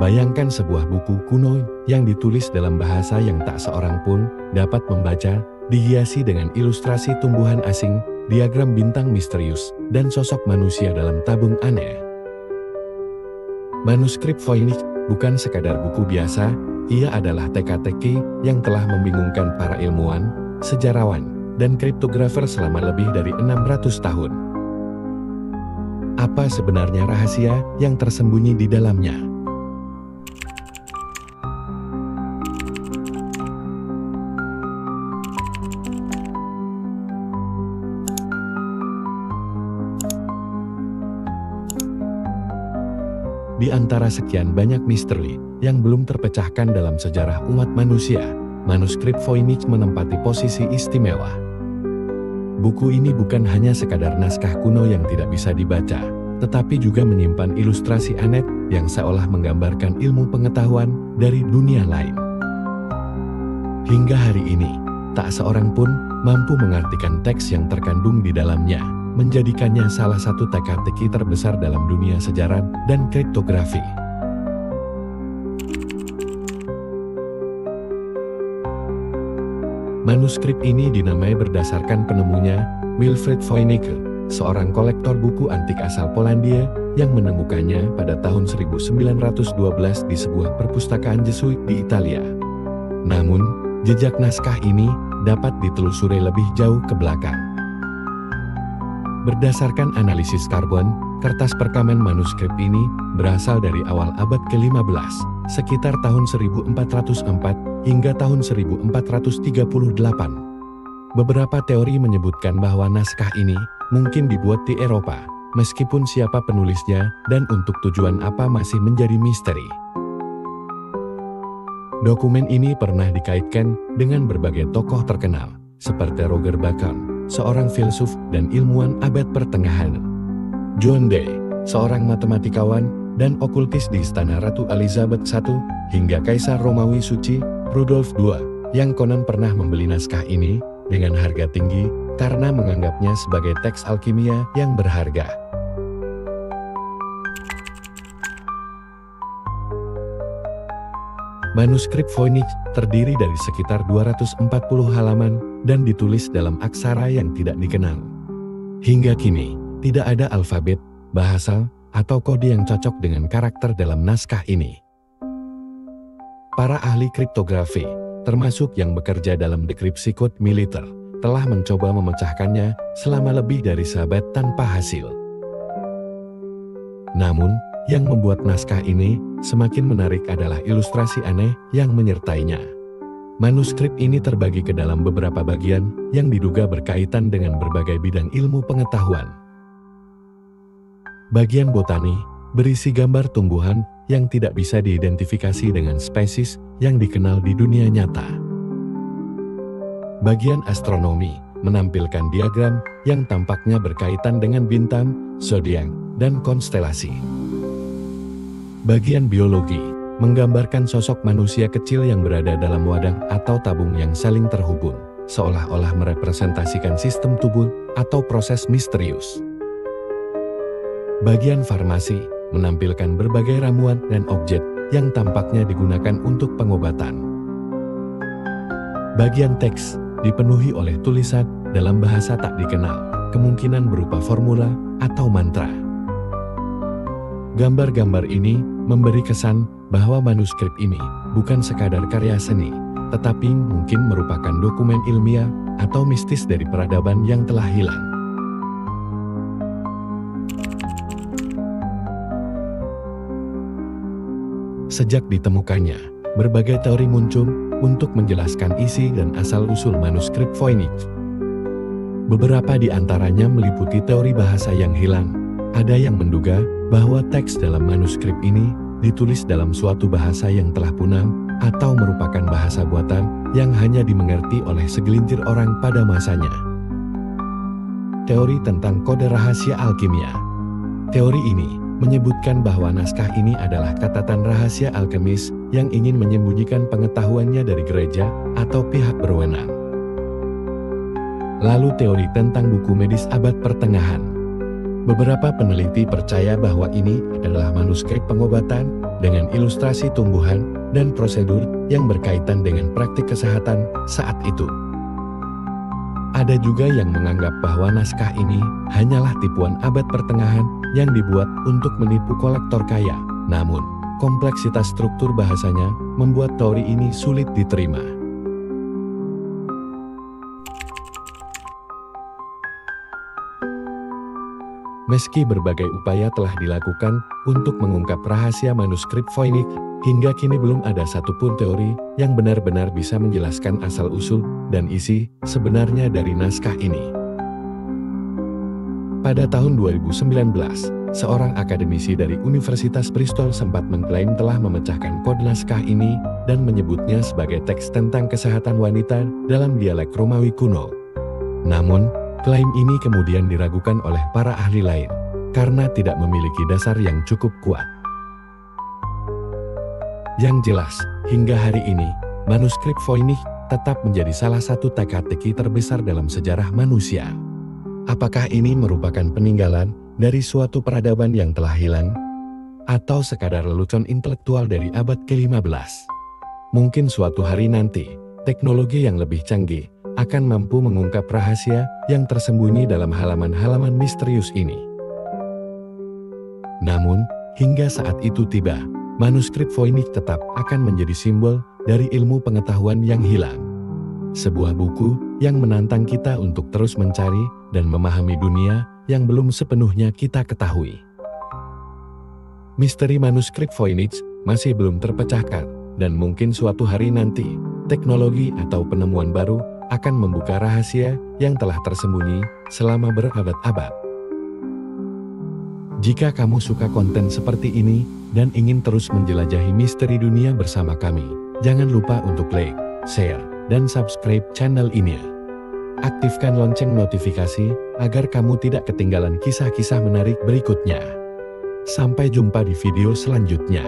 Bayangkan sebuah buku kuno yang ditulis dalam bahasa yang tak seorang pun dapat membaca, dihiasi dengan ilustrasi tumbuhan asing, diagram bintang misterius, dan sosok manusia dalam tabung aneh. Manuskrip Voynich bukan sekadar buku biasa, ia adalah teka-teki yang telah membingungkan para ilmuwan, sejarawan, dan kriptografer selama lebih dari 600 tahun. Apa sebenarnya rahasia yang tersembunyi di dalamnya? Di antara sekian banyak misteri yang belum terpecahkan dalam sejarah umat manusia, manuskrip Voynich menempati posisi istimewa. Buku ini bukan hanya sekadar naskah kuno yang tidak bisa dibaca, tetapi juga menyimpan ilustrasi aneh yang seolah menggambarkan ilmu pengetahuan dari dunia lain. Hingga hari ini, tak seorang pun mampu mengartikan teks yang terkandung di dalamnya, menjadikannya salah satu teka-teki terbesar dalam dunia sejarah dan kriptografi. Manuskrip ini dinamai berdasarkan penemunya, Wilfrid Voynich, seorang kolektor buku antik asal Polandia yang menemukannya pada tahun 1912 di sebuah perpustakaan Jesuit di Italia. Namun, jejak naskah ini dapat ditelusuri lebih jauh ke belakang. Berdasarkan analisis karbon, kertas perkaman manuskrip ini berasal dari awal abad ke-15, sekitar tahun 1404 hingga tahun 1438. Beberapa teori menyebutkan bahwa naskah ini mungkin dibuat di Eropa, meskipun siapa penulisnya dan untuk tujuan apa masih menjadi misteri. Dokumen ini pernah dikaitkan dengan berbagai tokoh terkenal, seperti Roger Bacon, seorang filsuf dan ilmuwan abad pertengahan, John Dee, seorang matematikawan dan okultis di istana Ratu Elizabeth I, hingga Kaisar Romawi Suci, Rudolf II, yang konon pernah membeli naskah ini dengan harga tinggi karena menganggapnya sebagai teks alkimia yang berharga. Manuskrip Voynich terdiri dari sekitar 240 halaman dan ditulis dalam aksara yang tidak dikenal. Hingga kini, tidak ada alfabet, bahasa, atau kode yang cocok dengan karakter dalam naskah ini. Para ahli kriptografi, termasuk yang bekerja dalam dekripsi kode militer, telah mencoba memecahkannya selama lebih dari seabad tanpa hasil. Namun, yang membuat naskah ini semakin menarik adalah ilustrasi aneh yang menyertainya. Manuskrip ini terbagi ke dalam beberapa bagian yang diduga berkaitan dengan berbagai bidang ilmu pengetahuan. Bagian botani berisi gambar tumbuhan yang tidak bisa diidentifikasi dengan spesies yang dikenal di dunia nyata. Bagian astronomi menampilkan diagram yang tampaknya berkaitan dengan bintang, zodiak, dan konstelasi. Bagian biologi menggambarkan sosok manusia kecil yang berada dalam wadah atau tabung yang saling terhubung, seolah-olah merepresentasikan sistem tubuh atau proses misterius. Bagian farmasi menampilkan berbagai ramuan dan objek yang tampaknya digunakan untuk pengobatan. Bagian teks dipenuhi oleh tulisan dalam bahasa tak dikenal, kemungkinan berupa formula atau mantra. Gambar-gambar ini memberi kesan bahwa manuskrip ini bukan sekadar karya seni, tetapi mungkin merupakan dokumen ilmiah atau mistis dari peradaban yang telah hilang. Sejak ditemukannya, berbagai teori muncul untuk menjelaskan isi dan asal-usul manuskrip Voynich. Beberapa di antaranya meliputi teori bahasa yang hilang. Ada yang menduga bahwa teks dalam manuskrip ini ditulis dalam suatu bahasa yang telah punah atau merupakan bahasa buatan yang hanya dimengerti oleh segelintir orang pada masanya. Teori tentang kode rahasia alkimia. Teori ini menyebutkan bahwa naskah ini adalah catatan rahasia alkemis yang ingin menyembunyikan pengetahuannya dari gereja atau pihak berwenang. Lalu teori tentang buku medis abad pertengahan. Beberapa peneliti percaya bahwa ini adalah manuskrip pengobatan dengan ilustrasi tumbuhan dan prosedur yang berkaitan dengan praktik kesehatan saat itu. Ada juga yang menganggap bahwa naskah ini hanyalah tipuan abad pertengahan yang dibuat untuk menipu kolektor kaya. Namun, kompleksitas struktur bahasanya membuat teori ini sulit diterima. Meski berbagai upaya telah dilakukan untuk mengungkap rahasia manuskrip Voynich, hingga kini belum ada satupun teori yang benar-benar bisa menjelaskan asal-usul dan isi sebenarnya dari naskah ini. Pada tahun 2019, seorang akademisi dari Universitas Bristol sempat mengklaim telah memecahkan kode naskah ini dan menyebutnya sebagai teks tentang kesehatan wanita dalam dialek Romawi kuno. Namun, klaim ini kemudian diragukan oleh para ahli lain, karena tidak memiliki dasar yang cukup kuat. Yang jelas, hingga hari ini, manuskrip Voynich tetap menjadi salah satu teka-teki terbesar dalam sejarah manusia. Apakah ini merupakan peninggalan dari suatu peradaban yang telah hilang? Atau sekadar lelucon intelektual dari abad ke-15? Mungkin suatu hari nanti, teknologi yang lebih canggih akan mampu mengungkap rahasia yang tersembunyi dalam halaman-halaman misterius ini. Namun, hingga saat itu tiba, manuskrip Voynich tetap akan menjadi simbol dari ilmu pengetahuan yang hilang. Sebuah buku yang menantang kita untuk terus mencari dan memahami dunia yang belum sepenuhnya kita ketahui. Misteri manuskrip Voynich masih belum terpecahkan, dan mungkin suatu hari nanti, teknologi atau penemuan baru akan membuka rahasia yang telah tersembunyi selama berabad-abad. Jika kamu suka konten seperti ini dan ingin terus menjelajahi misteri dunia bersama kami, jangan lupa untuk like, share, dan subscribe channel ini. Aktifkan lonceng notifikasi agar kamu tidak ketinggalan kisah-kisah menarik berikutnya. Sampai jumpa di video selanjutnya.